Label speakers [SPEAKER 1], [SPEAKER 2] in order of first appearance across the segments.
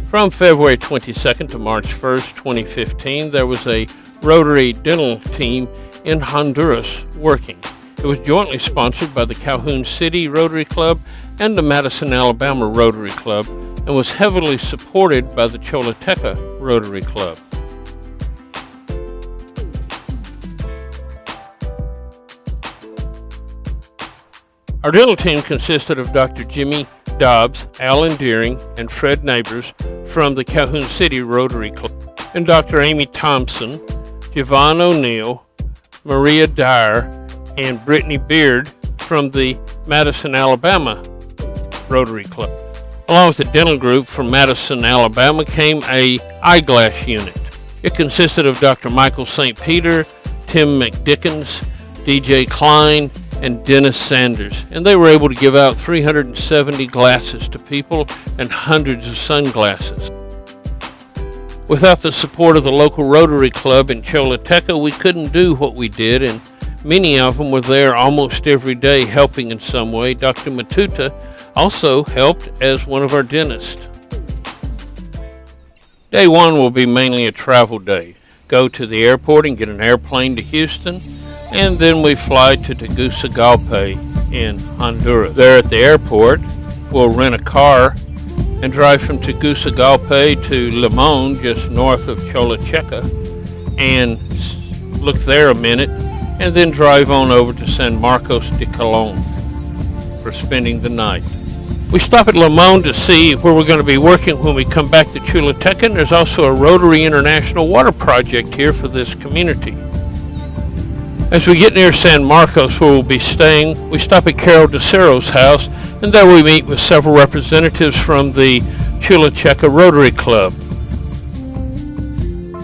[SPEAKER 1] From February 22nd to March 1st, 2015, there was a Rotary Dental team in Honduras working. It was jointly sponsored by the Calhoun City Rotary Club and the Madison, Alabama Rotary Club, and was heavily supported by the Choluteca Rotary Club. Our dental team consisted of Dr. Jimmy Dobbs, Alan Deering, and Fred Neighbors from the Calhoun City Rotary Club, and Dr. Amy Thompson, Javon O'Neill, Maria Dyer, and Brittany Beard from the Madison, Alabama Rotary Club. Along with the dental group from Madison, Alabama came a eyeglass unit. It consisted of Dr. Michael St. Peter, Tim McDickens, DJ Klein, and Dennis Sanders, and they were able to give out 370 glasses to people and hundreds of sunglasses. Without the support of the local Rotary Club in Choluteca, we couldn't do what we did, and many of them were there almost every day helping in some way. Dr. Matuta also helped as one of our dentists. Day one will be mainly a travel day. Go to the airport and get an airplane to Houston, and then we fly to Tegucigalpa in Honduras. There at the airport, we'll rent a car and drive from Tegucigalpa to Limon, just north of Choluteca, and look there a minute, and then drive on over to San Marcos de Colon for spending the night. We stop at Limon to see where we're going to be working when we come back to Choluteca, and there's also a Rotary International water project here for this community. As we get near San Marcos, where we'll be staying, we stop at Carol DeCero's house, and there we meet with several representatives from the Choluteca Rotary Club.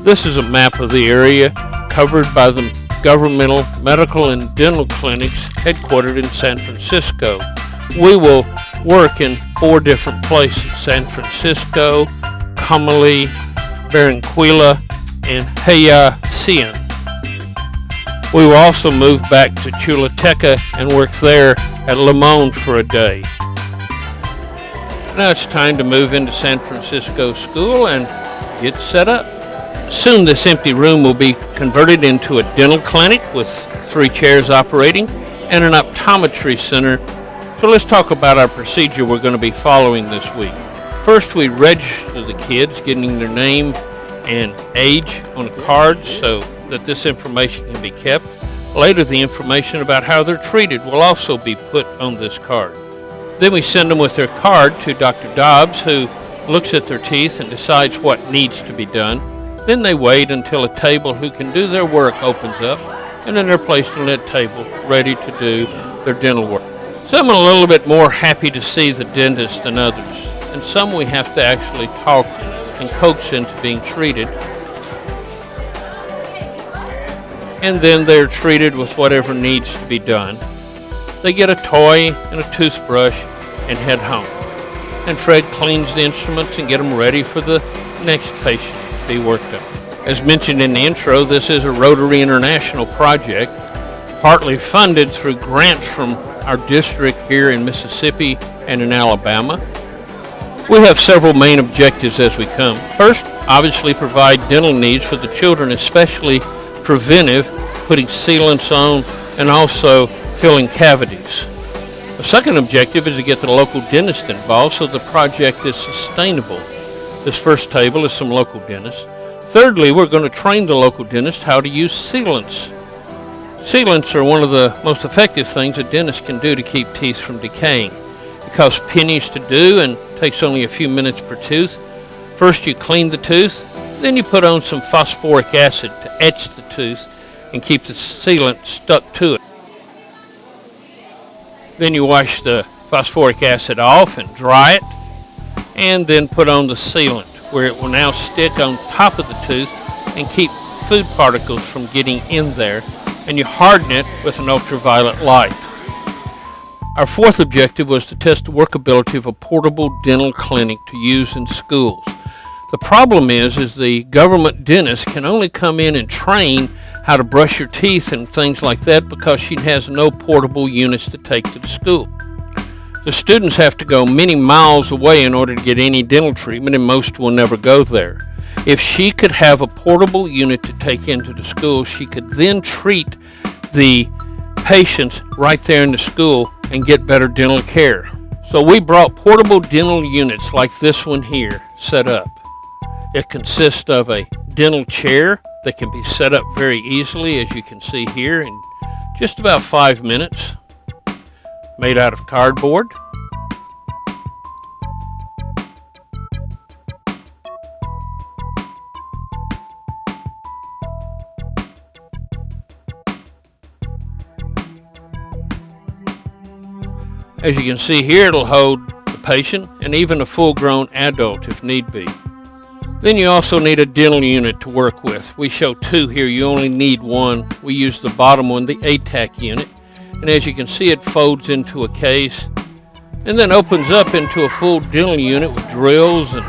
[SPEAKER 1] This is a map of the area covered by the governmental medical and dental clinics headquartered in San Francisco. We will work in 4 different places: San Francisco, Comali, Barranquilla, and Hayacian. We will also move back to Choluteca and work there at Limon for a day. Now it's time to move into San Francisco School and get set up. Soon this empty room will be converted into a dental clinic with 3 chairs operating and an optometry center. So let's talk about our procedure we're going to be following this week. First, we register the kids, getting their name and age on a card so that this information can be kept. Later, the information about how they're treated will also be put on this card. Then we send them with their card to Dr. Dobbs, who looks at their teeth and decides what needs to be done. Then they wait until a table who can do their work opens up, and then they're placed on that table ready to do their dental work. Some are a little bit more happy to see the dentist than others, and some we have to actually talk and coax into being treated. And then they're treated with whatever needs to be done. They get a toy and a toothbrush and head home. And Fred cleans the instruments and get them ready for the next patient to be worked on. As mentioned in the intro, this is a Rotary International project, partly funded through grants from our district here in Mississippi and in Alabama. We have several main objectives as we come. First, obviously provide dental needs for the children, especially preventive, putting sealants on, and also filling cavities. The second objective is to get the local dentist involved so the project is sustainable. This first table is some local dentists. Thirdly, we're going to train the local dentist how to use sealants. Sealants are one of the most effective things a dentist can do to keep teeth from decaying. It costs pennies to do and takes only a few minutes per tooth. First you clean the tooth, then you put on some phosphoric acid to etch the tooth and keep the sealant stuck to it. Then you wash the phosphoric acid off and dry it, and then put on the sealant, where it will now stick on top of the tooth and keep food particles from getting in there, and you harden it with an ultraviolet light. Our fourth objective was to test the workability of a portable dental clinic to use in schools. The problem is the government dentist can only come in and train how to brush your teeth and things like that because she has no portable units to take to the school. The students have to go many miles away in order to get any dental treatment, and most will never go there. If she could have a portable unit to take into the school, she could then treat the patients right there in the school and get better dental care. So we brought portable dental units like this one here set up. It consists of a dental chair that can be set up very easily, as you can see here, in just about 5 minutes, made out of cardboard. As you can see here, it'll hold the patient and even a full-grown adult if need be. Then you also need a dental unit to work with. We show two here, you only need one. We use the bottom one, the ATAC unit. And as you can see, it folds into a case and then opens up into a full dental unit with drills and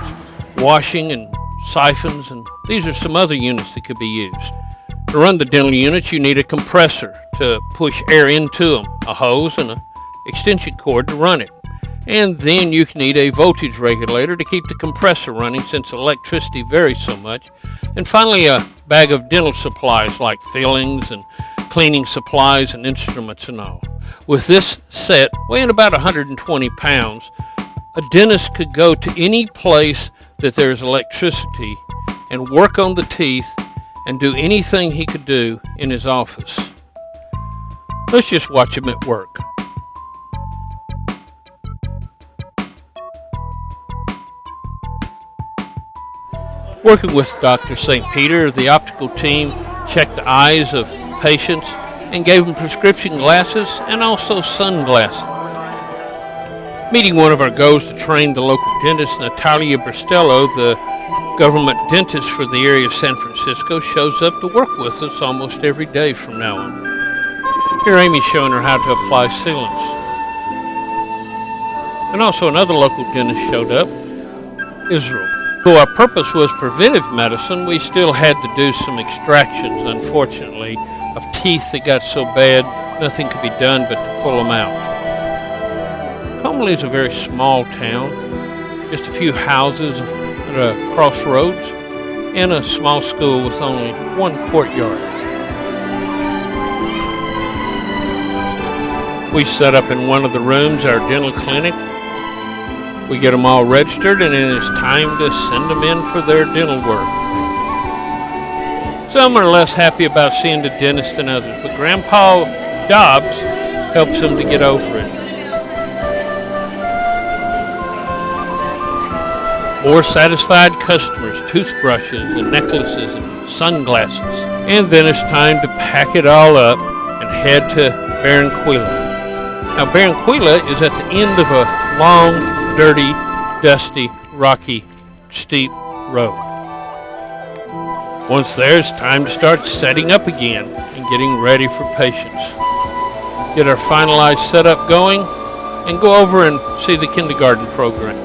[SPEAKER 1] washing and siphons. And these are some other units that could be used. To run the dental units, you need a compressor to push air into them, a hose and an extension cord to run it. And then you need a voltage regulator to keep the compressor running since electricity varies so much. And finally, a bag of dental supplies like fillings and cleaning supplies and instruments and all. With this set, weighing about 120 pounds, a dentist could go to any place that there's electricity and work on the teeth and do anything he could do in his office. Let's just watch him at work. Working with Dr. St. Peter, the optical team checked the eyes of patients and gave them prescription glasses and also sunglasses. Meeting one of our goals to train the local dentist, Natalia Bristello, the government dentist for the area of San Francisco, shows up to work with us almost every day from now on. Here Amy's showing her how to apply sealants. And also another local dentist showed up, Israel. Though our purpose was preventive medicine, we still had to do some extractions, unfortunately, of teeth that got so bad nothing could be done but to pull them out. Comely is a very small town, just a few houses at a crossroads, and a small school with only one courtyard. We set up in one of the rooms our dental clinic. We get them all registered, and then it's time to send them in for their dental work. Some are less happy about seeing the dentist than others, but Grandpa Dobbs helps them to get over it. More satisfied customers, toothbrushes and necklaces and sunglasses. And then it's time to pack it all up and head to Barranquilla. Now Barranquilla is at the end of a long, dirty, dusty, rocky, steep road. Once there, it's time to start setting up again and getting ready for patients. Get our finalized setup going and go over and see the kindergarten program.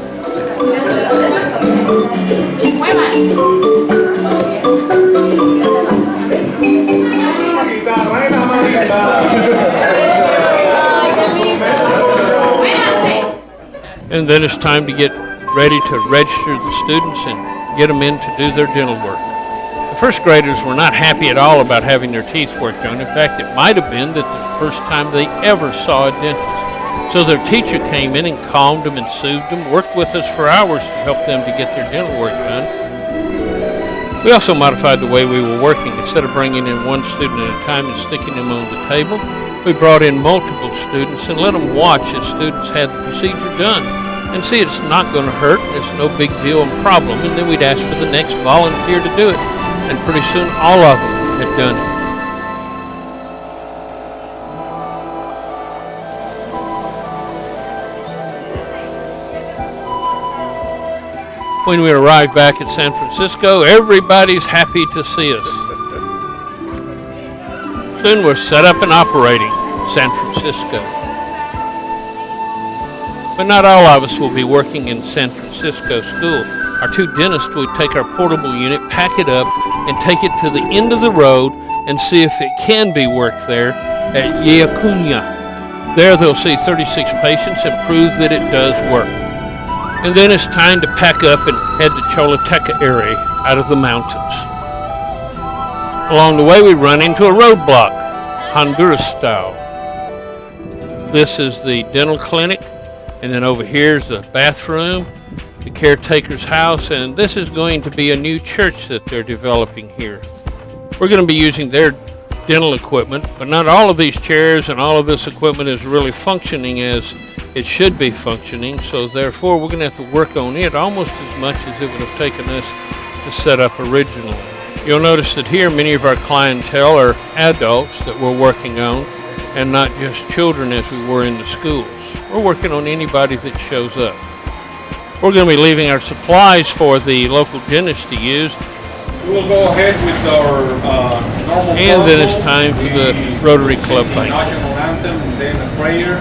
[SPEAKER 1] And then it's time to get ready to register the students and get them in to do their dental work. The first graders were not happy at all about having their teeth worked on. In fact, it might have been that the first time they ever saw a dentist. So their teacher came in and calmed them and soothed them, worked with us for hours to help them to get their dental work done. We also modified the way we were working. Instead of bringing in one student at a time and sticking them on the table, we brought in multiple students and let them watch as students had the procedure done and see it's not going to hurt, it's no big deal and problem, and then we'd ask for the next volunteer to do it, and pretty soon all of them had done it. When we arrived back at San Francisco, everybody's happy to see us. Soon we're set up and operating in San Francisco. But not all of us will be working in San Francisco school. Our two dentists will take our portable unit, pack it up, and take it to the end of the road and see if it can be worked there at Yacuña. There they'll see 36 patients and prove that it does work. And then it's time to pack up and head to Choluteca area out of the mountains. Along the way we run into a roadblock, Honduras style. This is the dental clinic, and then over here is the bathroom, the caretaker's house, and this is going to be a new church that they're developing here. We're going to be using their dental equipment, but not all of these chairs and all of this equipment is really functioning as it should be functioning, so therefore we're going to have to work on it almost as much as it would have taken us to set up originally. You'll notice that here many of our clientele are adults that we're working on and not just children as we were in the schools. We're working on anybody that shows up. We're going to be leaving our supplies for the local dentist to use.
[SPEAKER 2] We'll go ahead with our normal
[SPEAKER 1] and then it's time for the Rotary Club
[SPEAKER 2] the national anthem, and then a prayer,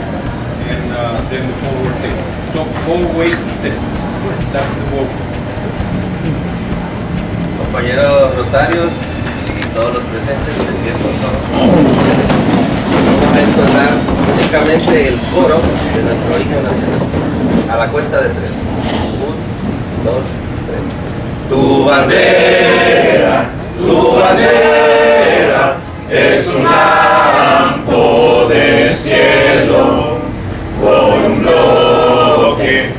[SPEAKER 2] and then the forward thing. So forward test. That's the vote.
[SPEAKER 3] Compañeros rotarios y todos los presentes, vamos a entonar únicamente el coro de nuestro himno nacional a la cuenta de 3. 1, 2, 3. Tu bandera es un lampo de cielo por un bloque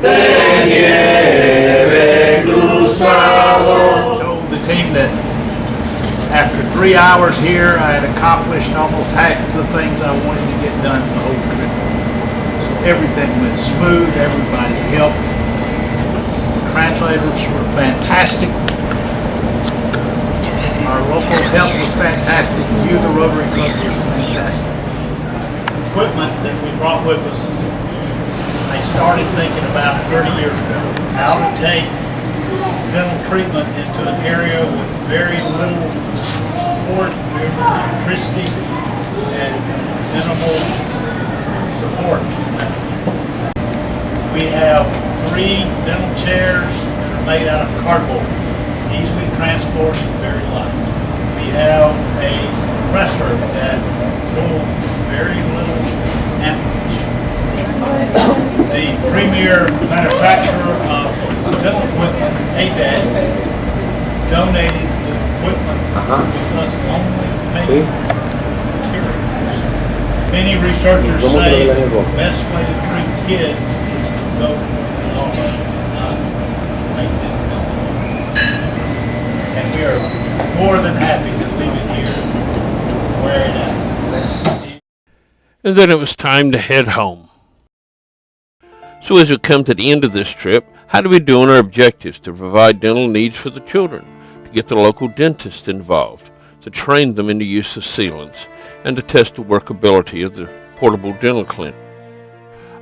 [SPEAKER 3] de nieve cruzado.
[SPEAKER 4] Told the team that after 3 hours here, I had accomplished almost half of the things I wanted to get done the whole trip. So everything went smooth, everybody helped. Translators were fantastic. Our local help was fantastic. You, the Rotary Club, was fantastic. Equipment that we brought with us, I started thinking about 30 years ago, how to take dental treatment into an area with very little support, very little electricity, and minimal support. We have 3 dental chairs that are made out of cardboard, easily transported, very light. We have a compressor that pulls very little amperage. The premier manufacturer of dental equipment, ADAD, donated the equipment with us only paying materials. Many researchers say the best way to treat kids is to go and we are more than happy to leave it here where it is.
[SPEAKER 1] And then it was time to head home. So as we come to the end of this trip, how do we do on our objectives to provide dental needs for the children, to get the local dentist involved, to train them in the use of sealants, and to test the workability of the portable dental clinic?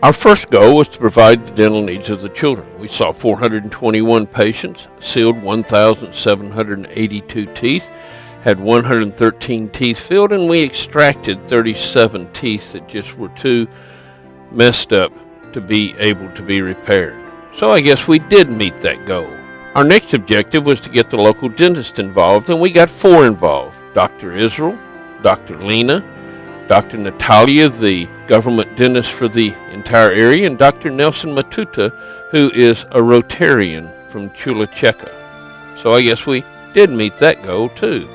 [SPEAKER 1] Our first goal was to provide the dental needs of the children. We saw 421 patients, sealed 1,782 teeth, had 113 teeth filled, and we extracted 37 teeth that just were too messed up to be able to be repaired. So I guess we did meet that goal. Our next objective was to get the local dentist involved, and we got 4 involved: Dr. Israel, Dr. Lena, Dr. Natalia, the government dentist for the entire area, and Dr. Nelson Matuta, who is a Rotarian from Choluteca. So I guess we did meet that goal too.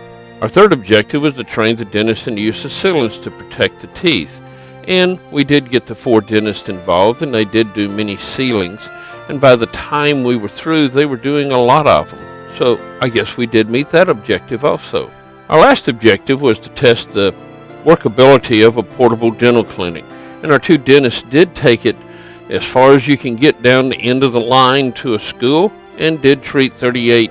[SPEAKER 1] Our third objective was to train the dentist in the use of sealants to protect the teeth. And we did get the 4 dentists involved, and they did do many sealings. And by the time we were through, they were doing a lot of them. So I guess we did meet that objective also. Our last objective was to test the workability of a portable dental clinic. And our 2 dentists did take it as far as you can get down the end of the line to a school, and did treat 38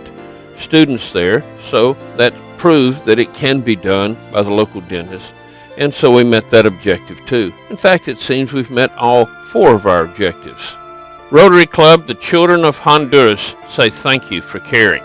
[SPEAKER 1] students there. So that proved that it can be done by the local dentist. And so we met that objective too. In fact, it seems we've met all 4 of our objectives. Rotary Club, the children of Honduras say thank you for caring.